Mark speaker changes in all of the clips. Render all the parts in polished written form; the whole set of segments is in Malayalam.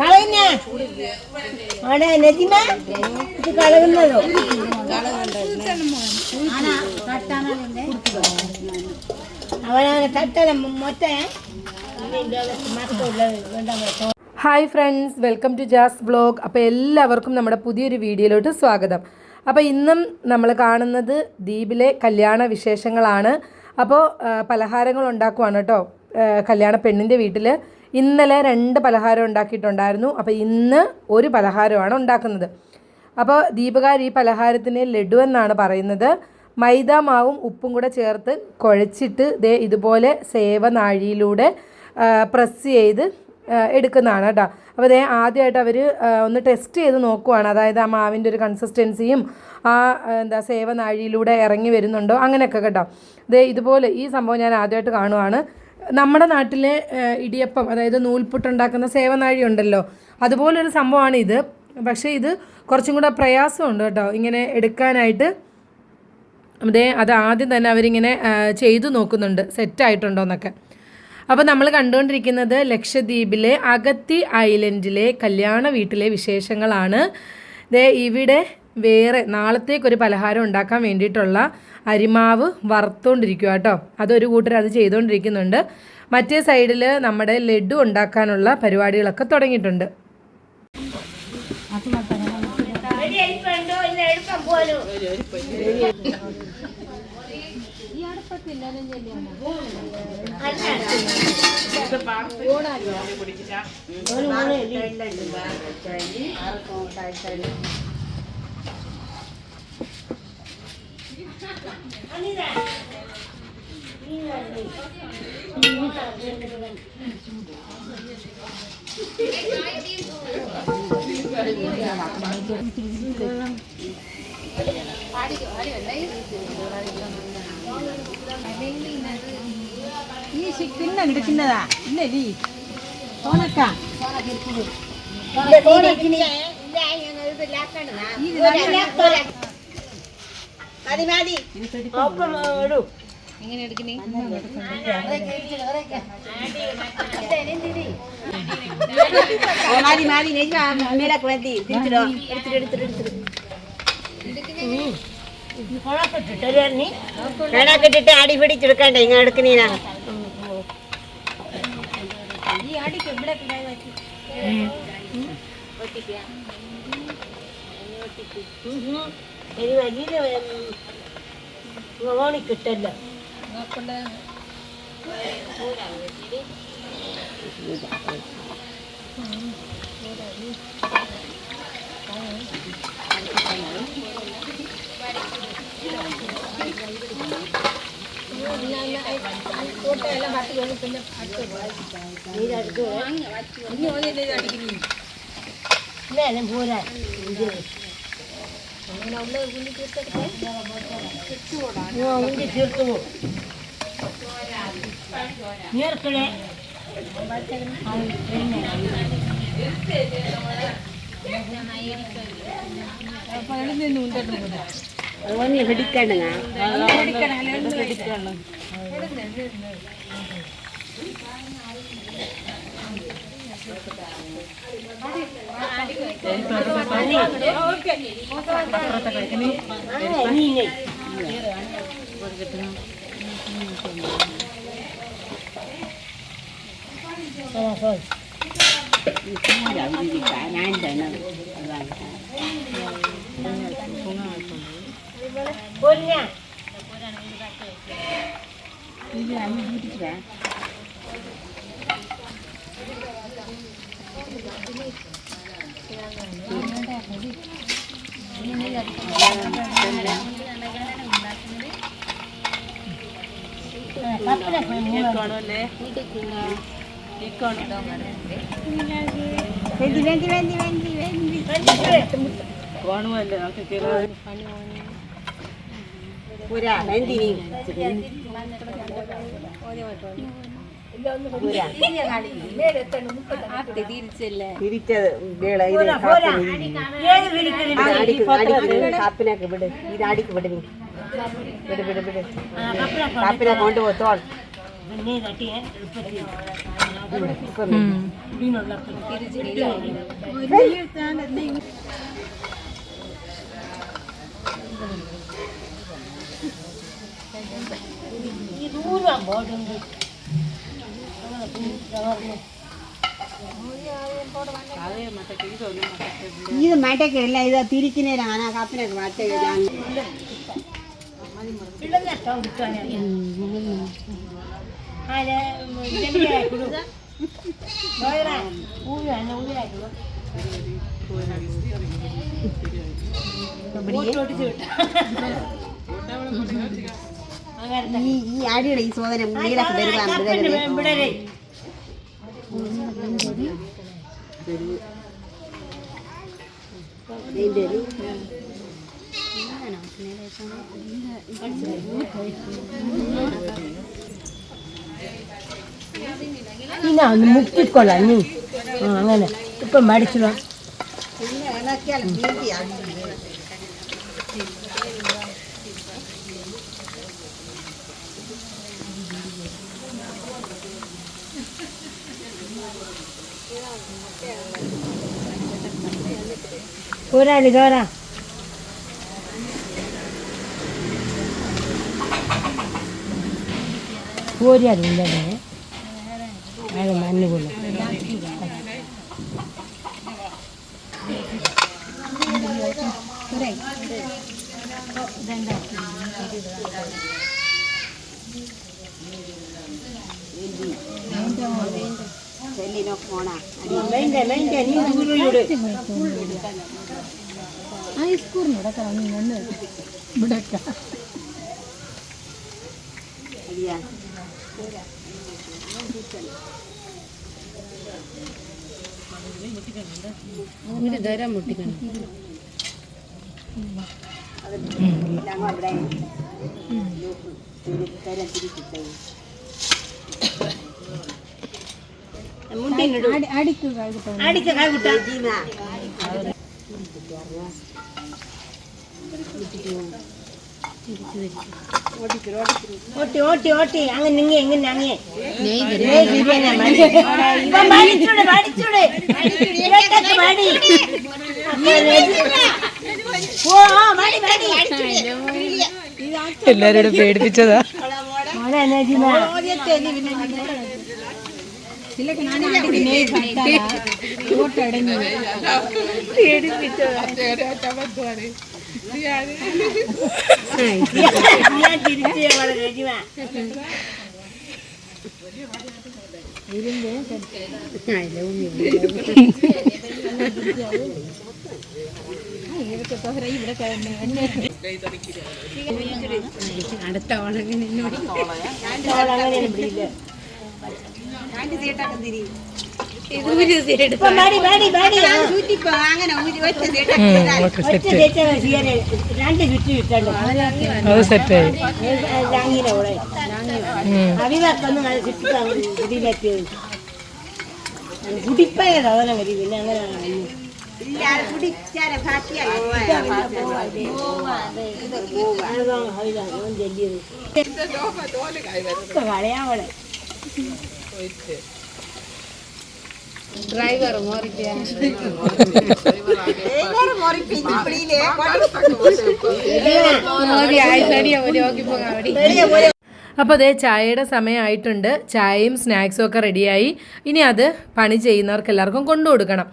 Speaker 1: കളയുന്നേ അവിടെ നെജിമ ഇത് കളയുന്നതോ അവനാണ് തട്ടല മൊത്ത
Speaker 2: hi friends, welcome to Jas vlog. അപ്പോൾ എല്ലാവർക്കും നമ്മുടെ പുതിയൊരു വീഡിയോയിലോട്ട് സ്വാഗതം. അപ്പോൾ ഇന്നും നമ്മൾ കാണുന്നത് ദ്വീപിലെ കല്യാണ വിശേഷങ്ങളാണ്. അപ്പോൾ പലഹാരങ്ങൾ ഉണ്ടാക്കുവാണ് കേട്ടോ. കല്യാണ പെണ്ണിൻ്റെ വീട്ടിൽ ഇന്നലെ 2 പലഹാരം ഉണ്ടാക്കിയിട്ടുണ്ടായിരുന്നു. അപ്പോൾ ഇന്ന് ഒരു പലഹാരമാണ് ഉണ്ടാക്കുന്നത്. അപ്പോൾ ദീപകാർ ഈ പലഹാരത്തിന് ലഡു എന്നാണ് പറയുന്നത്. മൈദ മാവും ഉപ്പും കൂടെ ചേർത്ത് കുഴച്ചിട്ട് ദേ ഇതുപോലെ സേവനാഴിയിലൂടെ പ്രസ് ചെയ്ത് എടുക്കുന്നതാണ് കേട്ടോ. അപ്പോൾ അതേ ആദ്യമായിട്ട് അവർ ഒന്ന് ടെസ്റ്റ് ചെയ്ത് നോക്കുവാണ്. അതായത് ആ മാവിൻ്റെ ഒരു കൺസിസ്റ്റൻസിയും ആ സേവനാഴിയിലൂടെ ഇറങ്ങി വരുന്നുണ്ടോ അങ്ങനെയൊക്കെ കേട്ടോ. ദേ ഇതുപോലെ ഈ സംഭവം ഞാൻ ആദ്യമായിട്ട് കാണുവാണ്. നമ്മുടെ നാട്ടിലെ ഇടിയപ്പം, അതായത് നൂൽപുട്ടുണ്ടാക്കുന്ന സേവനാഴി ഉണ്ടല്ലോ, അതുപോലൊരു സംഭവമാണ് ഇത്. പക്ഷേ ഇത് കുറച്ചും കൂടെ പ്രയാസമുണ്ട് കേട്ടോ ഇങ്ങനെ എടുക്കാനായിട്ട്. അത് ആദ്യം തന്നെ അവരിങ്ങനെ ചെയ്തു നോക്കുന്നുണ്ട് സെറ്റായിട്ടുണ്ടോ എന്നൊക്കെ. അപ്പോൾ നമ്മൾ കണ്ടുകൊണ്ടിരിക്കുന്നത് ലക്ഷദ്വീപിലെ അഗത്തി ഐലൻഡിലെ കല്യാണ വീട്ടിലെ വിശേഷങ്ങളാണ്. ഇവിടെ വേറെ നാളത്തേക്കൊരു പലഹാരം ഉണ്ടാക്കാൻ വേണ്ടിയിട്ടുള്ള അരിമാവ് വറുത്തുകൊണ്ടിരിക്കുക കേട്ടോ. അതൊരു കൂട്ടർ അത് ചെയ്തുകൊണ്ടിരിക്കുന്നുണ്ട്. മറ്റേ സൈഡിൽ നമ്മുടെ ലഡു ഉണ്ടാക്കാനുള്ള പരിപാടികളൊക്കെ തുടങ്ങിയിട്ടുണ്ട്.
Speaker 1: ഈ ചിക്കൻ എടുക്കുന്നതാ ഇല്ലേ തോണക്ക ഇങ്ങനെ എടുക്കണേ മേലൊക്കെ വേണ്ടി കണക്കിട്ടിട്ട് അടി പിടിച്ചെടുക്കണ്ട ഇങ്ങ എടുക്കുന്നീനാ. കിട്ടല്ല പോരാ തീർത്തു നേർക്കളെ പിടിക്കണം കാപ്പിനൊക്കെ വിട് ഇത് അടിക്ക് വിട് നീ വിട് വിട് വിട് കാപ്പിനെ കൊണ്ടുപോത്തോൾ ഇത് മറ്റൊക്കെയല്ല ഇത് തിരിക്കുന്നതിനാണ് കപ്പിനൊക്കെ മാറ്റ ഈ അടിയുടെ ഈ സോദന നീലൊക്കെ വരുവാൻ
Speaker 3: പിന്നെ ഒന്ന് മുക്കിക്കൊള്ളാം നീ അങ്ങനെ ഇപ്പം മടിച്ചിടാം. പോരാളി ചോരാ പോരാളില്ലേ അത് മണ്ണ് കൊള്ളും. ഓട്ടി ഓട്ടി അങ്ങനെ നിങ്ങ എങ്ങനെ അങ്ങനെ
Speaker 2: എല്ലാരോടും പേടിപ്പിച്ചതാ.
Speaker 1: അടുത്ത ഓളങ്ങനെ
Speaker 2: അത് സെറ്റായി.
Speaker 1: കുടിപ്പായ സാധനം മതി പിന്നെ അങ്ങനെ കളയാവളെ ഡ്രൈവർ
Speaker 2: അപ്പോൾ അതേ ചായയുടെ സമയമായിട്ടുണ്ട്. ചായയും സ്നാക്സും ഒക്കെ റെഡിയായി. ഇനി അത് പണി ചെയ്യുന്നവർക്ക് എല്ലാവർക്കും കൊണ്ടു കൊടുക്കണം.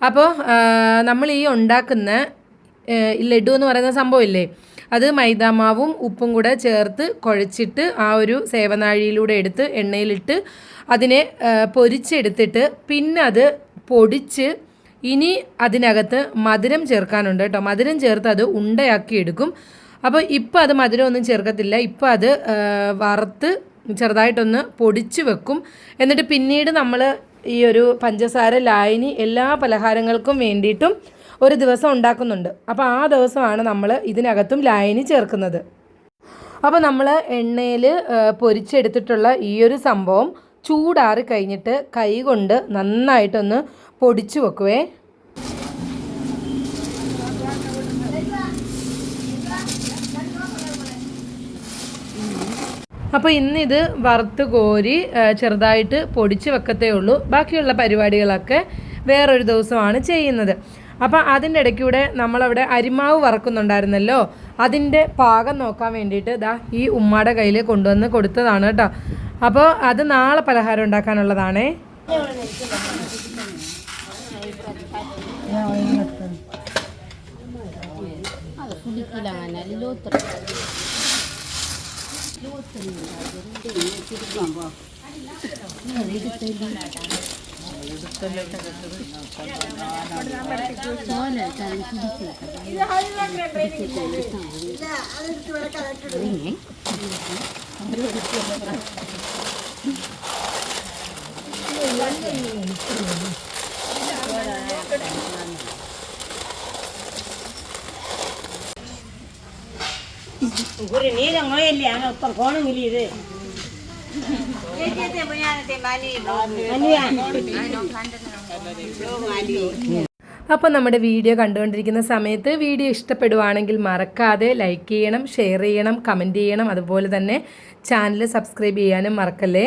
Speaker 2: അപ്പോൾ നമ്മൾ ഈ ഉണ്ടാക്കുന്ന ലഡു എന്ന് പറയുന്ന സംഭവമില്ലേ, അത് മൈദാമാവും ഉപ്പും കൂടെ ചേർത്ത് കുഴച്ചിട്ട് ആ ഒരു സേവനാഴിയിലൂടെ എടുത്ത് എണ്ണയിലിട്ട് അതിനെ പൊരിച്ചെടുത്തിട്ട് പിന്നെ അത് പൊടിച്ച് ഇനി അതിനകത്ത് മധുരം ചേർക്കാനുണ്ട് കേട്ടോ. മധുരം ചേർത്ത് അത് ഉണ്ടയാക്കി എടുക്കും. അപ്പോൾ ഇപ്പോൾ അത് മധുരമൊന്നും ചേർക്കത്തില്ല. ഇപ്പോൾ അത് വറുത്ത് ചെറുതായിട്ടൊന്ന് പൊടിച്ച് വെക്കും. എന്നിട്ട് പിന്നീട് നമ്മൾ ഈ ഒരു പഞ്ചസാര ലായനി എല്ലാ പലഹാരങ്ങൾക്കും വേണ്ടിയിട്ടും ഒരു ദിവസം ഉണ്ടാക്കുന്നുണ്ട്. അപ്പോൾ ആ ദിവസമാണ് നമ്മൾ ഇതിനകത്തും ലായനി ചേർക്കുന്നത്. അപ്പോൾ നമ്മൾ എണ്ണയിൽ പൊരിച്ചെടുത്തിട്ടുള്ള ഈ ഒരു സംഭവം ചൂടാറി കഴിഞ്ഞിട്ട് കൈ കൊണ്ട് നന്നായിട്ടൊന്ന് പൊടിച്ചു വെക്കുവേ. അപ്പോൾ ഇന്നിത് വറുത്ത് കോരി ചെറുതായിട്ട് പൊടിച്ച് വെക്കത്തേ ഉള്ളൂ. ബാക്കിയുള്ള പരിപാടികളൊക്കെ വേറൊരു ദിവസമാണ് ചെയ്യുന്നത്. അപ്പോൾ അതിൻ്റെ ഇടയ്ക്കൂടെ നമ്മളവിടെ അരിമാവ് വറക്കുന്നുണ്ടായിരുന്നല്ലോ, അതിൻ്റെ പാകം നോക്കാൻ വേണ്ടിയിട്ട് ഈ ഉമ്മാടെ കയ്യിൽ കൊണ്ടുവന്ന് കൊടുത്തതാണ് കേട്ടോ. അപ്പോൾ അത് നാളെ പലഹാരം ഉണ്ടാക്കാനുള്ളതാണേ.
Speaker 3: ഒരു നീരം കോയല്ലേ അങ്ങ് ഇപ്പം കോണമെങ്കിൽ ഇത്
Speaker 2: അപ്പോൾ നമ്മുടെ വീഡിയോ കണ്ടുകൊണ്ടിരിക്കുന്ന സമയത്ത് വീഡിയോ ഇഷ്ടപ്പെടുവാണെങ്കിൽ മറക്കാതെ ലൈക്ക് ചെയ്യണം, ഷെയർ ചെയ്യണം, കമൻറ്റ് ചെയ്യണം. അതുപോലെ തന്നെ ചാനൽ സബ്സ്ക്രൈബ് ചെയ്യാനും മറക്കല്ലേ.